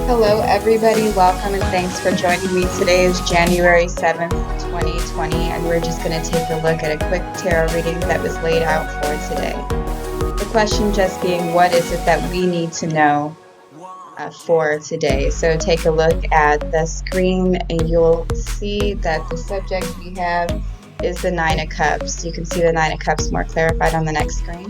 Hello, everybody. Welcome and thanks for joining me. Today is January 7th, 2020, and we're just going to take a look at a quick tarot reading that was laid out for today. The question just being, what is it that we need to know for today? So take a look at the screen and you'll see that the subject we have is the Nine of Cups. You can see the Nine of Cups more clarified on the next screen.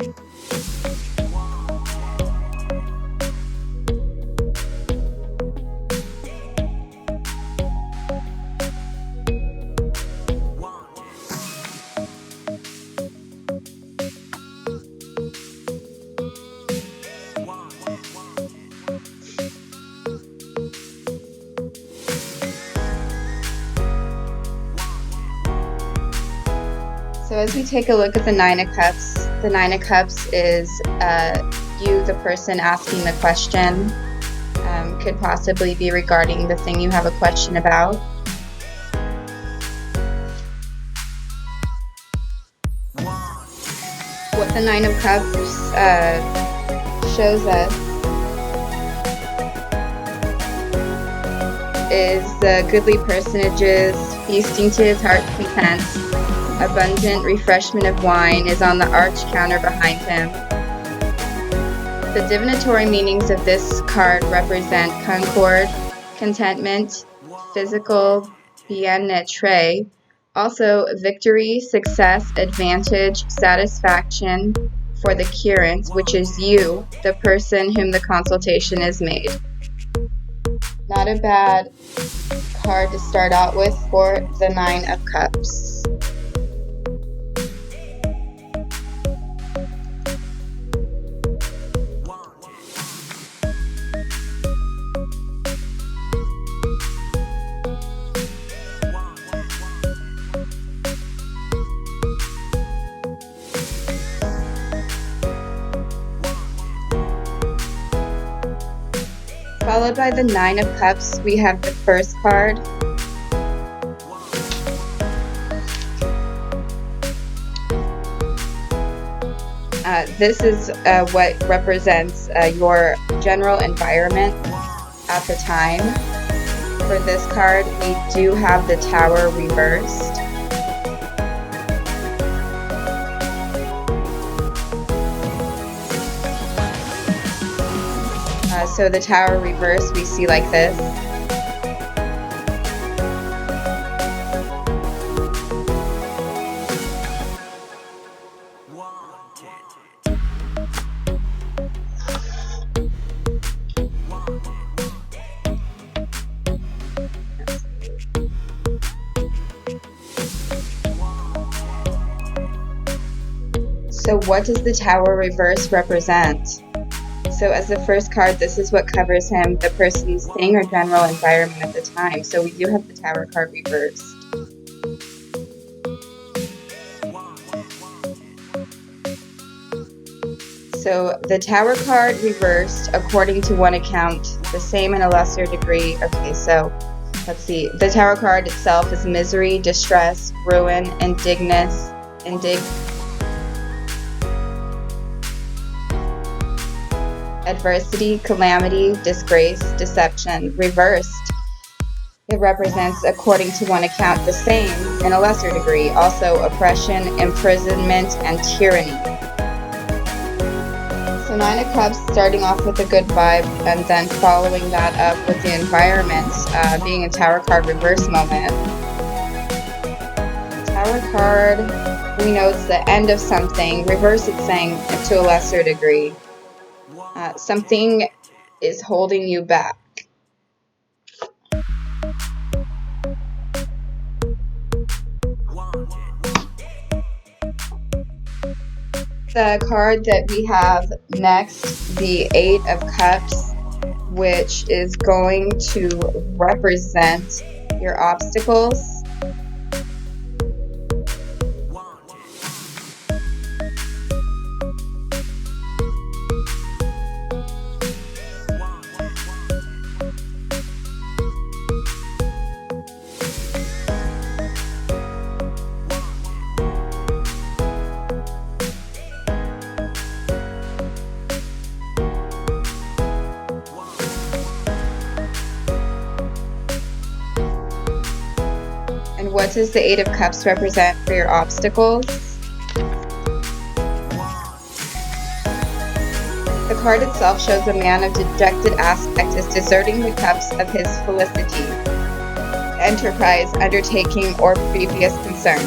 So as we take a look at the Nine of Cups is you, the person asking the question. Could possibly be regarding the thing you have a question about. What the Nine of Cups shows us is the goodly personages feasting to his heart's content. Abundant refreshment of wine is on the arch counter behind him. The divinatory meanings of this card represent concord, contentment, physical bien-être, also victory, success, advantage, satisfaction for the current, which is you, the person whom the consultation is made. Not a bad card to start out with for the Nine of Cups. Followed by the Nine of Cups, we have the first card. This is what represents your general environment at the time. For this card, we do have the Tower reversed. So the Tower reversed we see like this. So what does the Tower reverse represent? So as the first card, this is what covers him, the person's thing or general environment at the time. So we do have the Tower card reversed. So the Tower card reversed, according to one account, the same in a lesser degree. Okay, so let's see. The Tower card itself is misery, distress, ruin, adversity, calamity, disgrace, deception. Reversed, it represents, according to one account, the same in a lesser degree, also oppression, imprisonment, and tyranny. So Nine of Cups starting off with a good vibe and then following that up with the environment being a Tower card reverse moment. Tower card, we know it's the end of something. Reverse, it's saying to a lesser degree. Something is holding you back. The card that we have next, the Eight of Cups, which is going to represent your obstacles. what does the Eight of Cups represent for your obstacles? The card itself shows a man of dejected aspect is deserting the cups of his felicity, enterprise, undertaking, or previous concern.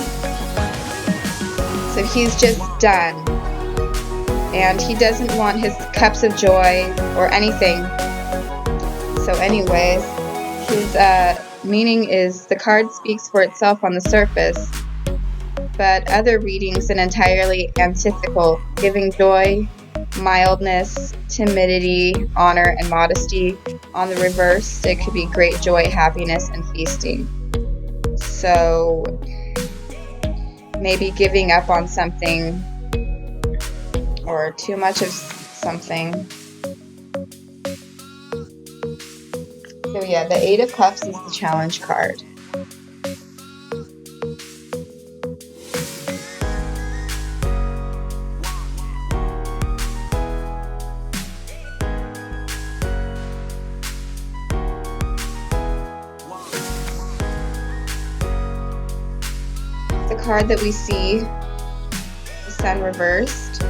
So he's just done, and he doesn't want his cups of joy or anything. So anyways, his meaning is the card speaks for itself on the surface, but other readings an entirely antithetical, giving joy, mildness, timidity, honor, and modesty. On the reverse, it could be great joy, happiness, and feasting. So maybe giving up on something or too much of something. So yeah, the Eight of Cups is the challenge card. The card that we see, the Sun reversed.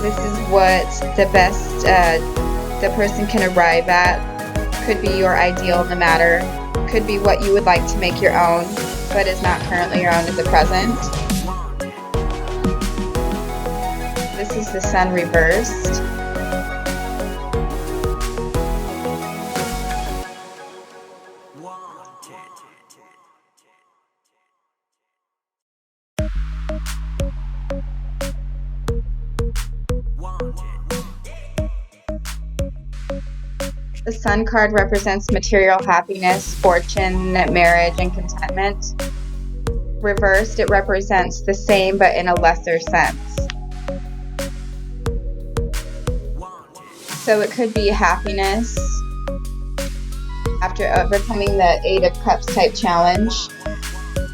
This is what the best the person can arrive at. Could be your ideal no matter. Could be what you would like to make your own, but is not currently your own at the present. This is the Sun reversed. The Sun card represents material happiness, fortune, marriage, and contentment. Reversed, it represents the same but in a lesser sense. So it could be happiness after overcoming the Eight of Cups type challenge.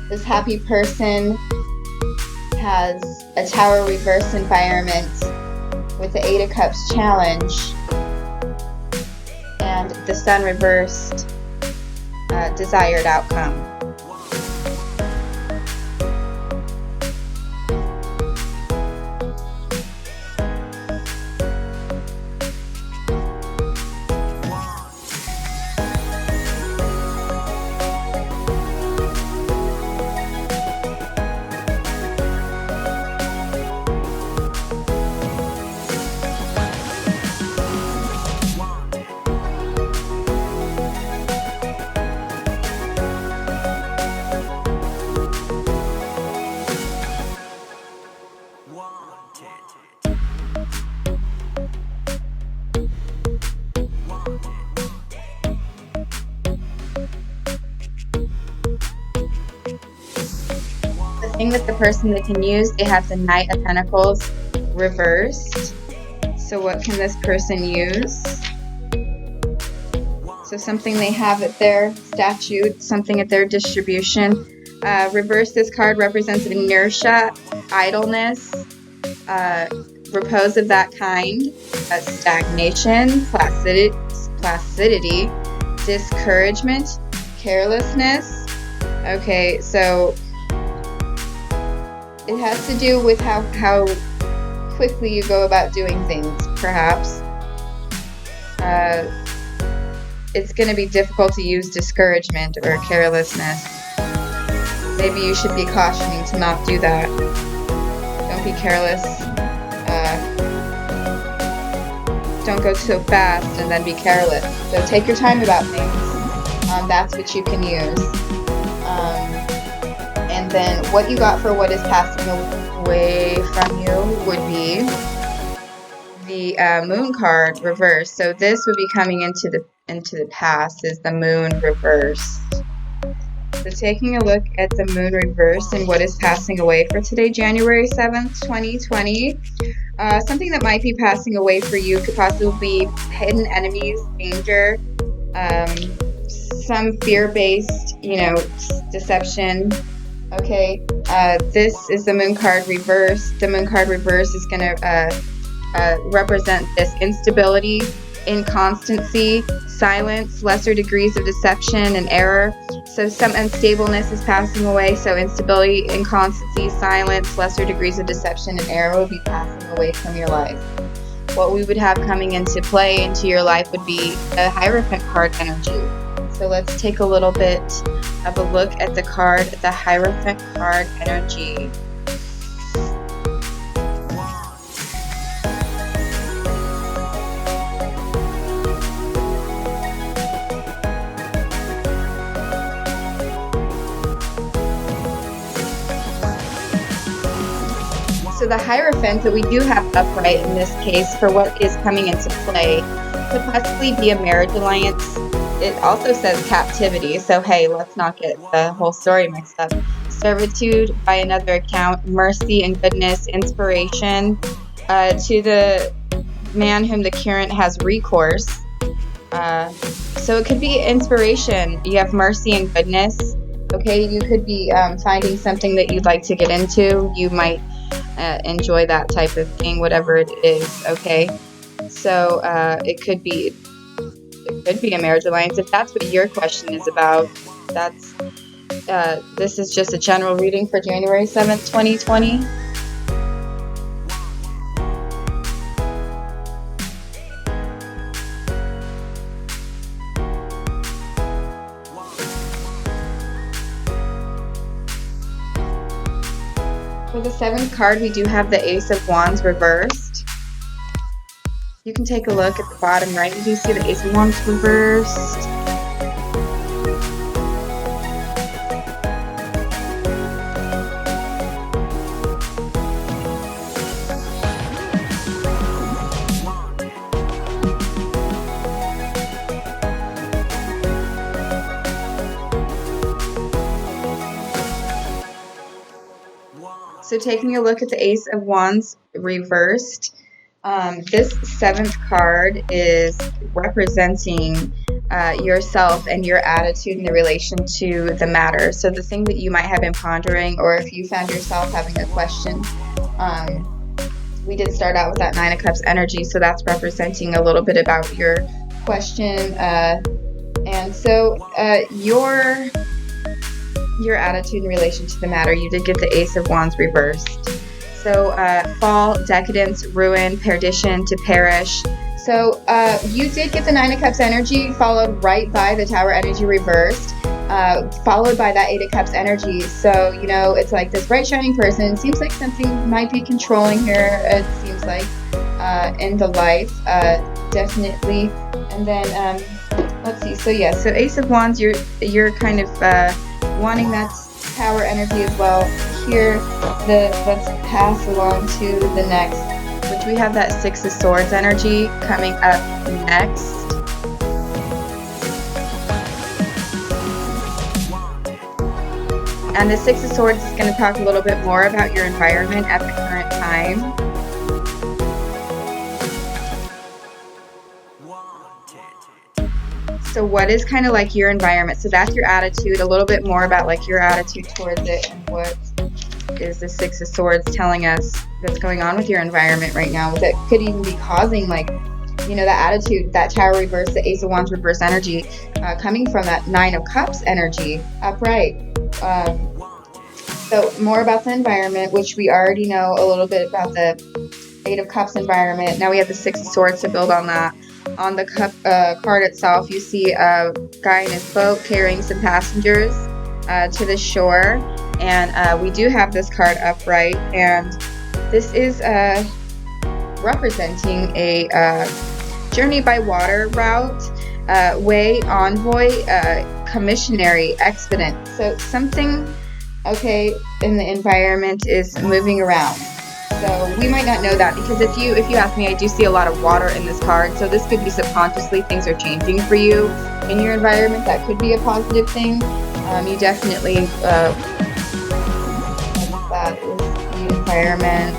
This happy person has a Tower reverse environment with the Eight of Cups challenge. And the Sun reversed, desired outcome. With the person they can use, they have the Knight of Pentacles reversed. So what can this person use? So something they have at their statute, something at their distribution. Reverse, this card represents inertia, idleness, repose of that kind, stagnation, placidity, discouragement, carelessness. Okay, so it has to do with how quickly you go about doing things, perhaps. It's going to be difficult to use discouragement or carelessness. Maybe you should be cautioning to not do that. Don't be careless. Don't go so fast and then be careless. So take your time about things. That's what you can use. And then what you got for what is passing away from you would be the Moon card reversed. So this would be coming into the past, is the Moon reversed. So taking a look at the Moon reversed and what is passing away for today, January 7th, 2020. Something that might be passing away for you could possibly be hidden enemies, danger, some fear-based, deception. Okay, this is the Moon card reversed. The Moon card reversed is going to represent this instability, inconstancy, silence, lesser degrees of deception and error. So some unstableness is passing away. So instability, inconstancy, silence, lesser degrees of deception and error will be passing away from your life. What we would have coming into play into your life would be a Hierophant card energy. So let's take a little bit of a look at the card, the Hierophant card energy. So the Hierophant that we do have upright in this case for what is coming into play could possibly be a marriage alliance. It also says captivity, so hey, let's not get the whole story mixed up. Servitude by another account, mercy and goodness, inspiration to the man whom the current has recourse. So it could be inspiration. You have mercy and goodness. Okay, you could be finding something that you'd like to get into. You might enjoy that type of thing, whatever it is. Okay, so it could be a marriage alliance if that's what your question is about. That's this is just a general reading for January 7th, 2020. For the 7th card, we do have the Ace of Wands reversed. You can take a look at the bottom right. You do see the Ace of Wands reversed. So taking a look at the Ace of Wands reversed, this 7th card is representing yourself and your attitude in relation to the matter. So the thing that you might have been pondering, or if you found yourself having a question, we did start out with that 9 of Cups energy, so that's representing a little bit about your question. And so your attitude in relation to the matter, you did get the Ace of Wands reversed. So fall, decadence, ruin, perdition, to perish. So you did get the 9 of Cups energy, followed right by the Tower energy reversed, followed by that 8 of Cups energy. So, you know, it's like this bright shining person. Seems like something might be controlling here, it seems like, in the life, definitely. And then, let's see. So, yeah, so Ace of Wands, you're kind of wanting that Tower energy as well. Here, let's pass along to the next, which we have that 6 of Swords energy coming up next. And the 6 of Swords is going to talk a little bit more about your environment at the current time. So what is kind of like your environment? So that's your attitude, a little bit more about like your attitude towards it, and what is the 6 of Swords telling us that's going on with your environment right now that could even be causing, like, you know, that attitude, that Tower reverse, the Ace of Wands reverse energy coming from that 9 of Cups energy upright. So more about the environment, which we already know a little bit about the 8 of Cups environment. Now we have the 6 of Swords to build on that. On the card itself, you see a guy in his boat carrying some passengers to the shore. And we do have this card upright. And this is representing a journey by water route, way, envoy, commissionary, expedient. So something, okay, in the environment is moving around. So we might not know that, because if you ask me, I do see a lot of water in this card. So this could be subconsciously things are changing for you in your environment. That could be a positive thing. You definitely, that is the environment.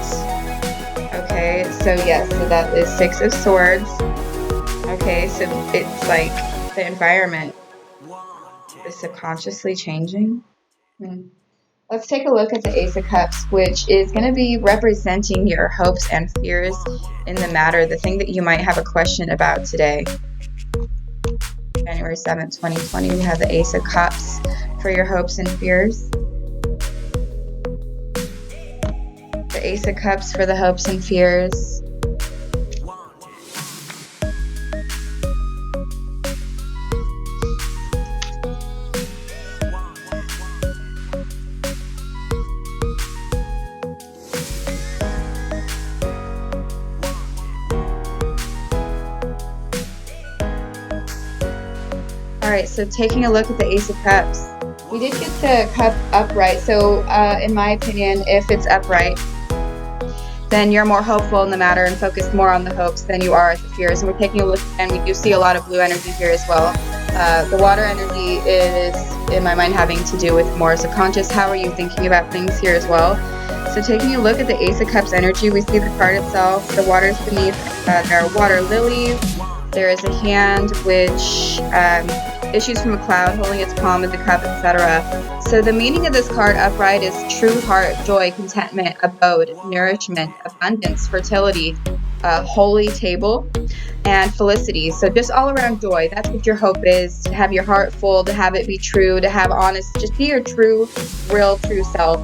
Okay, so yes, so that is 6 of Swords. Okay, so it's like the environment is subconsciously changing. Let's take a look at the Ace of Cups, which is going to be representing your hopes and fears in the matter, the thing that you might have a question about today. January 7th, 2020, we have the Ace of Cups for your hopes and fears. The Ace of Cups for the hopes and fears. Alright, so taking a look at the Ace of Cups, we did get the cup upright, so in my opinion, if it's upright, then you're more hopeful in the matter and focused more on the hopes than you are at the fears. And we're taking a look, and we do see a lot of blue energy here as well. The water energy is, in my mind, having to do with more subconscious. How are you thinking about things here as well? So taking a look at the Ace of Cups energy, we see the card itself, the waters beneath, there are water lilies, there is a hand which issues from a cloud holding its palm with the cup, etc. So the meaning of this card upright is true heart, joy, contentment, abode, nourishment, abundance, fertility, holy table, and felicity. So just all around joy. That's what your hope is, to have your heart full, to have it be true, to have honest, just be your true, real, true self.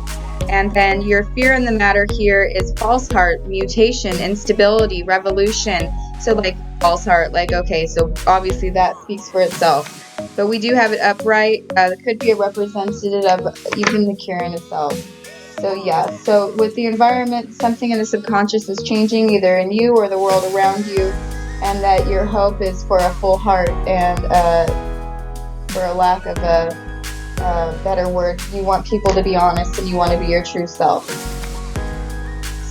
And then your fear in the matter here is false heart, mutation, instability, revolution. So like false heart, like, okay, so obviously that speaks for itself. But we do have it upright. It could be a representative of even the Kirin itself. So yeah, so with the environment, something in the subconscious is changing, either in you or the world around you, and that your hope is for a full heart, and for a lack of a better word, you want people to be honest and you want to be your true self.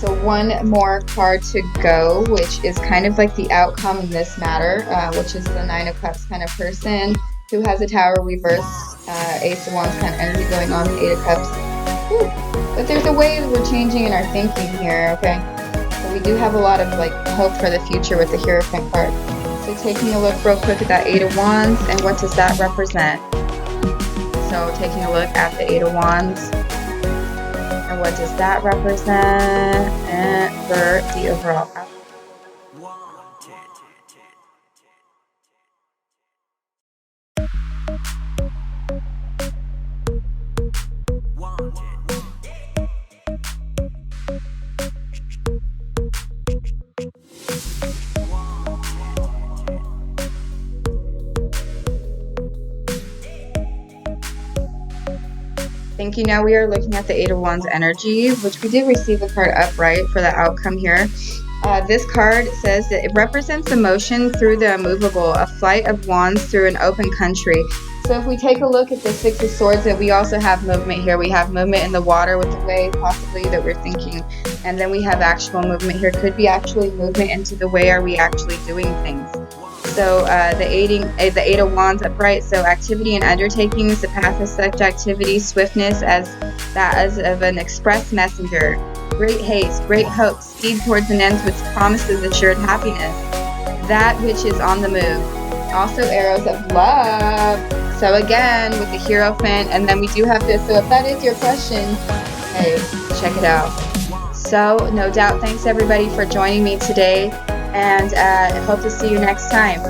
So one more card to go, which is kind of like the outcome in this matter, which is the Nine of Cups kind of person who has a Tower reverse, Ace of Wands kind of energy going on, the Eight of Cups. Whew. But there's a way that we're changing in our thinking here, okay? So we do have a lot of like hope for the future with the Hierophant card. So taking a look real quick at that Eight of Wands, and what does that represent? So taking a look at the Eight of Wands, and what does that represent for the overall outcome? Thank you. Now we are looking at the Eight of Wands energy, which we did receive the card upright for the outcome here. This card says that it represents emotion through the immovable, a flight of wands through an open country. So if we take a look at the Six of Swords, that we also have movement here. We have movement in the water with the way possibly that we're thinking. And then we have actual movement here. Could be actually movement into the way are we actually doing things. So the Eight of Wands upright, so activity and undertakings, the path of such activity, swiftness as of an express messenger, great haste, great hope, speed towards an end which promises assured happiness, that which is on the move. Also arrows of love. So again, with the Hierophant, and then we do have this, so if that is your question, hey, check it out. So no doubt, thanks everybody for joining me today, and I hope to see you next time.